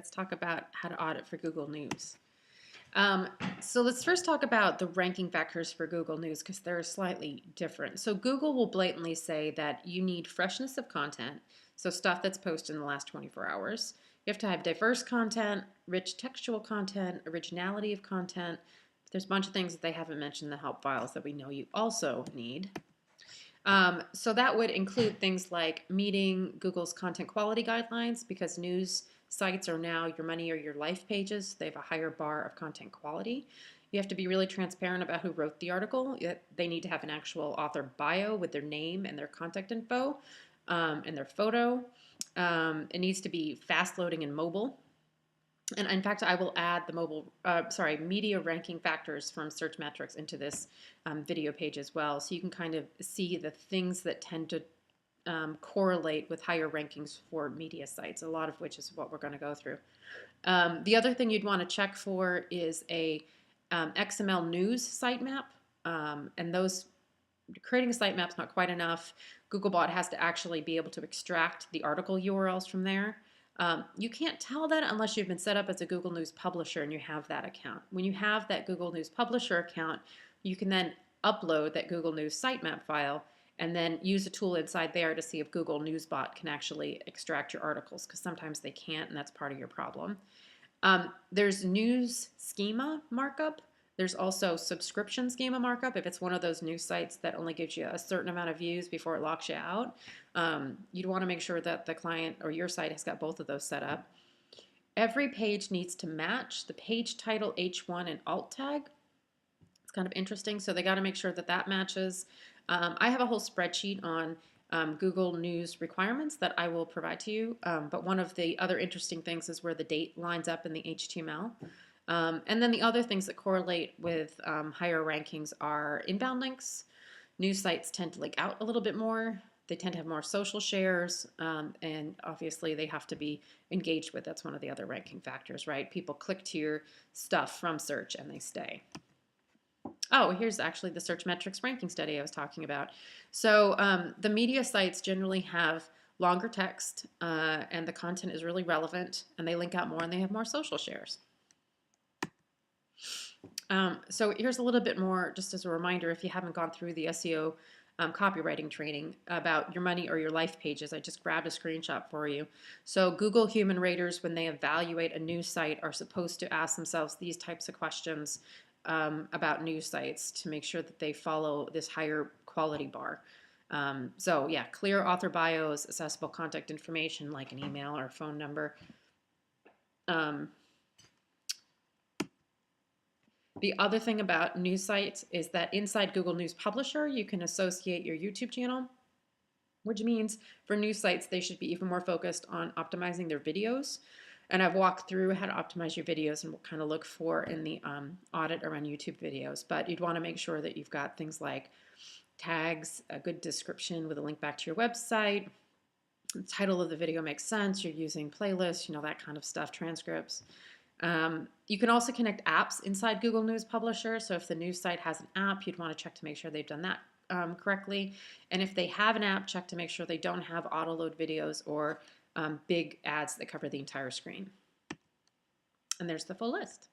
let's talk about how to audit for Google News. So let's first talk about the ranking factors for Google News because they're slightly different. So Google will blatantly say that you need freshness of content, so stuff that's posted in the last 24 hours. You have to have diverse content, rich textual content, originality of content. There's a bunch of things that they haven't mentioned in the help files that we know you also need. So that would include things like meeting Google's content quality guidelines because news sites are now your money or your life pages. They have a higher bar of content quality. You have to be really transparent about who wrote the article. They need to have an actual author bio with their name and their contact info and their photo. It needs to be fast loading and mobile. And in fact, I will add the media ranking factors from search metrics into this video page as well. So you can kind of see the things that tend to correlate with higher rankings for media sites, a lot of which is what we're going to go through. The other thing you'd want to check for is a XML news sitemap. And those creating a sitemap is not quite enough. Googlebot has to actually be able to extract the article URLs from there. You can't tell that unless you've been set up as a Google News publisher and you have that account. When you have that Google News publisher account, you can then upload that Google News sitemap file and then use a tool inside there to see if Google Newsbot can actually extract your articles, because sometimes they can't, and that's part of your problem. There's news schema markup. There's also subscription schema markup if it's one of those news sites that only gives you a certain amount of views before it locks you out. You'd want to make sure that the client or your site has got both of those set up. Every page needs to match the page title, H1, and alt tag. It's kind of interesting, so they got to make sure that that matches. I have a whole spreadsheet on Google News requirements that I will provide to you, but one of the other interesting things is where the date lines up in the HTML. And then the other things that correlate with higher rankings are inbound links. News sites tend to link out a little bit more. They tend to have more social shares, and obviously they have to be engaged with. That's one of the other ranking factors, right? People click to your stuff from search and they stay. Oh, here's actually the search metrics ranking study I was talking about. So the media sites generally have longer text and the content is really relevant and they link out more and they have more social shares. So here's a little bit more, just as a reminder, if you haven't gone through the SEO copywriting training about your money or your life pages. I just grabbed a screenshot for you. So Google human raters, when they evaluate a news site, are supposed to ask themselves these types of questions about news sites to make sure that they follow this higher quality bar. So yeah, clear author bios, accessible contact information like an email or phone number. The other thing about news sites is that inside Google News Publisher, you can associate your YouTube channel, which means for news sites, they should be even more focused on optimizing their videos. And I've walked through how to optimize your videos and what kind of look for in the audit around YouTube videos. But you'd want to make sure that you've got things like tags, a good description with a link back to your website, the title of the video makes sense, you're using playlists, that kind of stuff, transcripts. You can also connect apps inside Google News Publisher. So if the news site has an app, you'd want to check to make sure they've done that correctly. And if they have an app, check to make sure they don't have auto-load videos or big ads that cover the entire screen. And there's the full list.